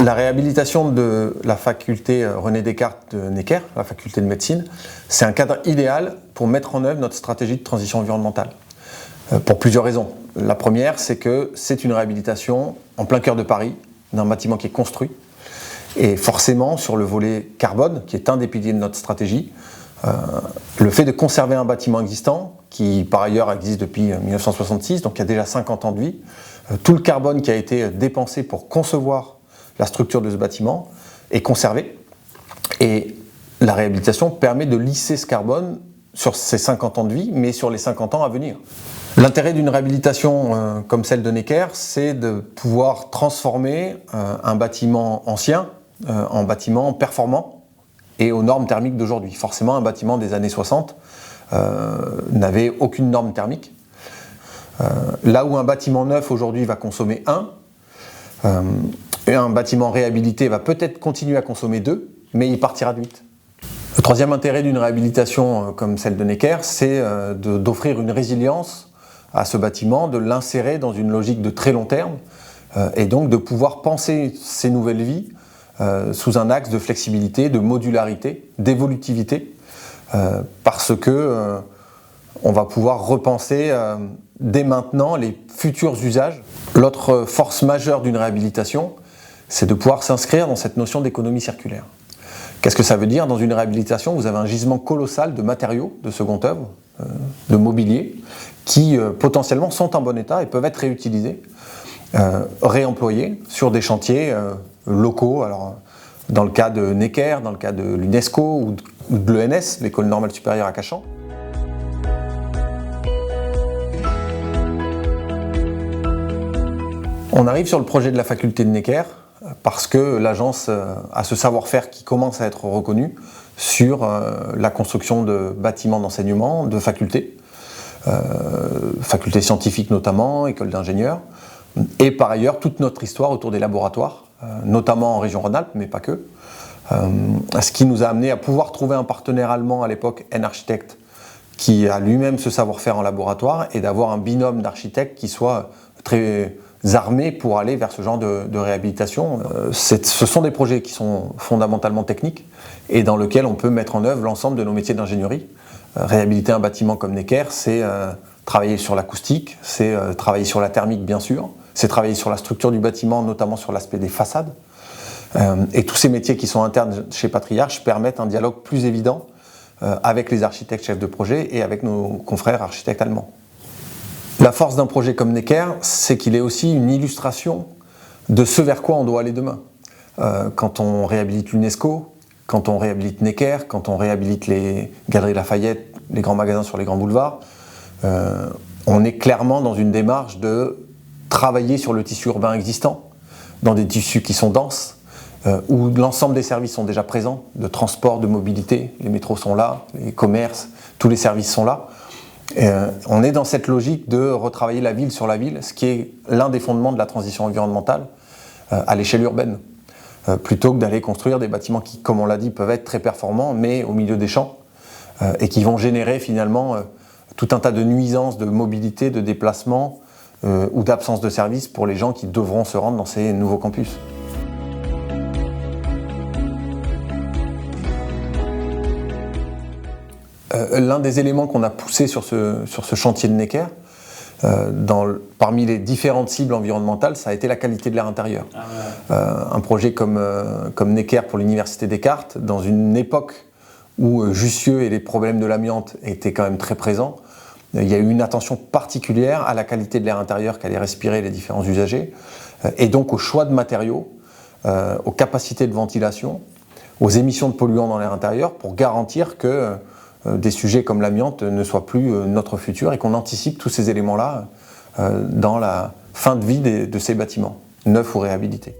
La réhabilitation de la faculté René Descartes de Necker, la faculté de médecine, c'est un cadre idéal pour mettre en œuvre notre stratégie de transition environnementale. Pour plusieurs raisons. La première, c'est que c'est une réhabilitation en plein cœur de Paris, d'un bâtiment qui est construit. Et forcément, sur le volet carbone, qui est un des piliers de notre stratégie, le fait de conserver un bâtiment existant, qui par ailleurs existe depuis 1966, donc il y a déjà 50 ans de vie, tout le carbone qui a été dépensé pour concevoir la structure de ce bâtiment est conservée. Et la réhabilitation permet de lisser ce carbone sur ces 50 ans de vie, mais sur les 50 ans à venir. L'intérêt d'une réhabilitation comme celle de Necker, c'est de pouvoir transformer un bâtiment ancien en bâtiment performant et aux normes thermiques d'aujourd'hui. Forcément, un bâtiment des années 60 n'avait aucune norme thermique. Là où un bâtiment neuf aujourd'hui va consommer 1, et un bâtiment réhabilité va peut-être continuer à consommer 2, mais il partira de 8. Le troisième intérêt d'une réhabilitation comme celle de Necker, c'est d'offrir une résilience à ce bâtiment, de l'insérer dans une logique de très long terme, et donc de pouvoir penser ces nouvelles vies sous un axe de flexibilité, de modularité, d'évolutivité, parce que on va pouvoir repenser dès maintenant les futurs usages. L'autre force majeure d'une réhabilitation, c'est de pouvoir s'inscrire dans cette notion d'économie circulaire. Qu'est-ce que ça veut dire? Dans une réhabilitation, vous avez un gisement colossal de matériaux de seconde œuvre, de mobilier, qui potentiellement sont en bon état et peuvent être réutilisés, réemployés sur des chantiers locaux. Alors, dans le cas de Necker, dans le cas de l'UNESCO ou de l'ENS, l'École normale supérieure à Cachan. On arrive sur le projet de la faculté de Necker parce que l'agence a ce savoir-faire qui commence à être reconnu sur la construction de bâtiments d'enseignement, de facultés, facultés scientifiques notamment, écoles d'ingénieurs, et par ailleurs toute notre histoire autour des laboratoires, notamment en région Rhône-Alpes, mais pas que. Ce qui nous a amené à pouvoir trouver un partenaire allemand à l'époque, N-Architect, qui a lui-même ce savoir-faire en laboratoire, et d'avoir un binôme d'architectes qui soit très armés pour aller vers ce genre de réhabilitation. Ce sont des projets qui sont fondamentalement techniques et dans lesquels on peut mettre en œuvre l'ensemble de nos métiers d'ingénierie. Réhabiliter un bâtiment comme Necker, c'est travailler sur l'acoustique, c'est travailler sur la thermique bien sûr, c'est travailler sur la structure du bâtiment, notamment sur l'aspect des façades. Et tous ces métiers qui sont internes chez Patriarche permettent un dialogue plus évident avec les architectes chefs de projet et avec nos confrères architectes allemands. La force d'un projet comme Necker, c'est qu'il est aussi une illustration de ce vers quoi on doit aller demain. Quand on réhabilite l'UNESCO, quand on réhabilite Necker, quand on réhabilite les Galeries Lafayette, les grands magasins sur les grands boulevards, on est clairement dans une démarche de travailler sur le tissu urbain existant, dans des tissus qui sont denses, où l'ensemble des services sont déjà présents, de transport, de mobilité, les métros sont là, les commerces, tous les services sont là. On est dans cette logique de retravailler la ville sur la ville, ce qui est l'un des fondements de la transition environnementale à l'échelle urbaine, plutôt que d'aller construire des bâtiments qui, comme on l'a dit, peuvent être très performants, mais au milieu des champs, et qui vont générer finalement tout un tas de nuisances de mobilité, de déplacement ou d'absence de service pour les gens qui devront se rendre dans ces nouveaux campus. L'un des éléments qu'on a poussé sur ce chantier de Necker, parmi les différentes cibles environnementales, ça a été la qualité de l'air intérieur. Un projet comme Necker pour l'Université Descartes, dans une époque où Jussieu et les problèmes de l'amiante étaient quand même très présents, il y a eu une attention particulière à la qualité de l'air intérieur qu'allaient respirer les différents usagers, et donc au choix de matériaux, aux capacités de ventilation, aux émissions de polluants dans l'air intérieur, pour garantir que des sujets comme l'amiante ne soient plus notre futur et qu'on anticipe tous ces éléments-là dans la fin de vie de ces bâtiments, neufs ou réhabilités.